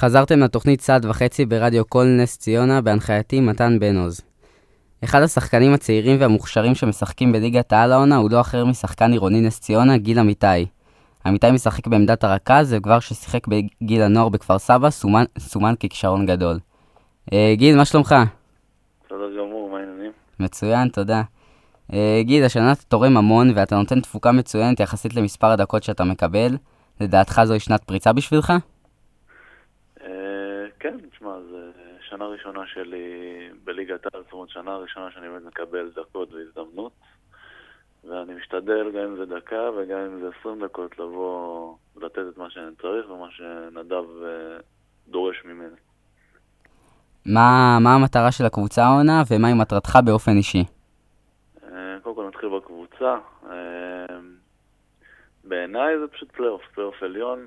חזרתם לתוכנית צעד וחצי ברדיו קול נס ציונה בהנחייתי מתן בן עוז. אחד השחקנים הצעירים והמוכשרים שמשחקים בליגת העל העונה הוא לא אחר משחקן עירוני נס ציונה, גיל אמיתי. אמיתי משחק בעמדת הרכז, וכבר ששיחק בגיל הנוער בכפר סבא סומן ככישרון גדול. גיל, מה שלומך? בסדר גמור, מה העניינים? מצוין, תודה. גיל, השנה אתה תורם המון ואתה נותן תפוקה מצוינת יחסית למספר הדקות שאתה מקבל. לדעתך זוהי שנת פריצה בשבילך? כן, תשמע, זו שנה ראשונה שלי בליגת העל, זאת אומרת שנה ראשונה שאני באמת מקבל דקות והזדמנות, ואני משתדל גם אם זה דקה וגם אם זה 20 דקות לבוא ולתת את מה שאני צריך ומה שנדב דורש ממני. מה המטרה של הקבוצה העונה ומהי מטרתך באופן אישי? קודם כל נתחיל בקבוצה. בעיניי זה פשוט פלייאוף עליון.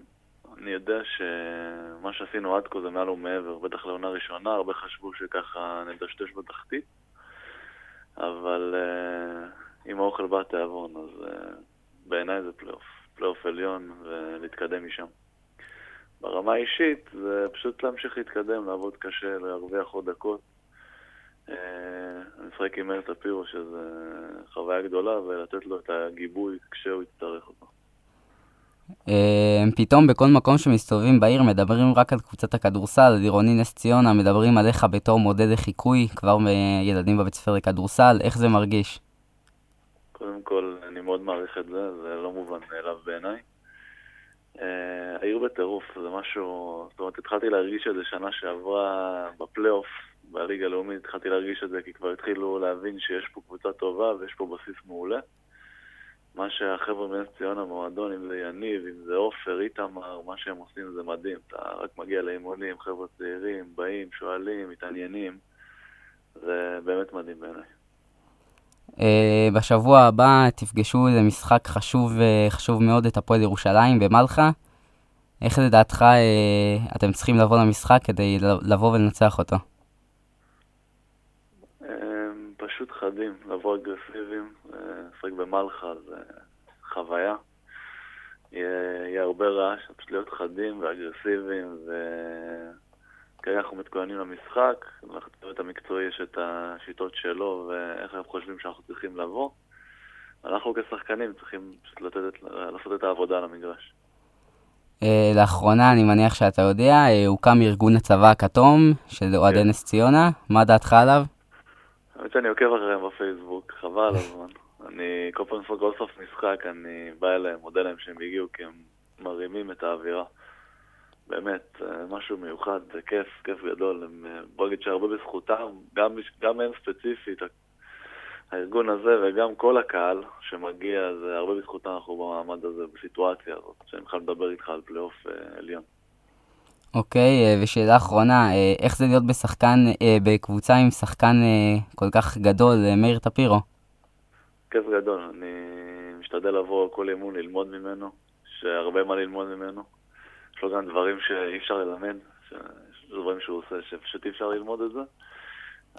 אני יודע שמה שעשינו עד כה זה מעל ומעבר, בטח לעונה ראשונה, הרבה חשבו שככה נדשדש בתחתית, אבל עם האוכל בא תיאבון, אז בעיניי זה פלייאוף עליון ולהתקדם משם. ברמה האישית זה פשוט להמשיך להתקדם, לעבוד קשה, להרוויח עוד דקות. אני משחק עם מאיר טפירו שזה חוויה גדולה, ולתת לו את הגיבוי כשהוא יצטרך אותו. פתאום בכל מקום שמסתובבים בעיר מדברים רק על קבוצת הכדורסל, על עירוני נס ציונה, מדברים עליך בתור מודל לחיקוי, כבר מילדים בבית ספר לכדורסל, איך זה מרגיש? קודם כל, אני מאוד מעריך את זה, זה לא מובן מאליו בעיניי. העיר בטירוף, זה משהו, זאת אומרת, התחלתי להרגיש את זה שנה שעברה בפלייאוף, בליגה הלאומית, התחלתי להרגיש את זה כי כבר התחילו להבין שיש פה קבוצה טובה ויש פה בסיס מעולה. מה שהחבר'ה מנס ציונה מועדון, אם זה יניב, אם זה אופר, איתמר, מה שהם עושים זה מדהים. אתה רק מגיע לאימונים, חבר'ה צעירים, באים, שואלים, מתעניינים. זה באמת מדהים בעיניי. בשבוע הבא תפגשו למשחק חשוב מאוד את הפועל ירושלים במלחה. איך לדעתך אתם צריכים לבוא למשחק כדי לבוא ולנצח אותו? פשוט חדים, לבוא אגרסיביים, לשחק במלחה זה חוויה. יהיה הרבה רעש, פשוט להיות חדים ואגרסיביים, וכרגע אנחנו מתכוננים למשחק, לצוות המקצועי יש את השיטות שלו ואיך אנחנו חושבים שאנחנו צריכים לבוא. אנחנו כשחקנים צריכים פשוט לעשות את העבודה על המגרש. לאחרונה, אני מניח שאתה יודע, הוקם ארגון הצבא הכתום של אוהדי נס ציונה. מה דעתך עליו? האמת שאני עוקב אחריהם בפייסבוק, חבל על הזמן. אני כל פעם כל סוף משחק, אני בא אליהם, מודה להם שהם הגיעו כי הם מרימים את האווירה. באמת, משהו מיוחד, זה כיף גדול. בוא נגיד שהרבה בזכותם, גם הם ספציפית, הארגון הזה וגם כל הקהל שמגיע, זה הרבה בזכותם אנחנו במעמד הזה, בסיטואציה הזאת, שאני בכלל מדבר איתך על פלייאוף עליון. אוקיי, ושאלה אחרונה, איך זה להיות בקבוצה עם שחקן כל כך גדול, מאיר טפירו? כיף גדול, אני משתדל לבוא כל אימון ללמוד ממנו, שהרבה מה ללמוד ממנו. יש לו גם דברים שאי אפשר ללמד, יש דברים שהוא עושה שפשוט אי אפשר ללמוד את זה.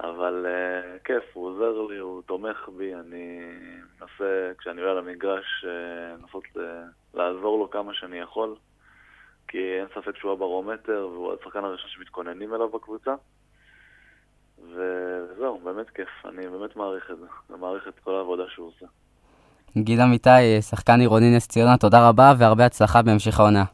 אבל כיף, הוא עוזר לי, הוא תומך בי, אני מנסה, כשאני עולה למגרש, לנסות לעזור לו כמה שאני יכול, כי אין ספק שהוא הברומטר, והוא השחקן הראשון שמתכוננים אליו בקבוצה. וזהו, באמת כיף, אני באמת מעריך את זה, ומעריך את כל העבודה שהוא עושה. גיל אמיתי, שחקן עירוני נס ציונה, תודה רבה והרבה הצלחה בהמשך העונה.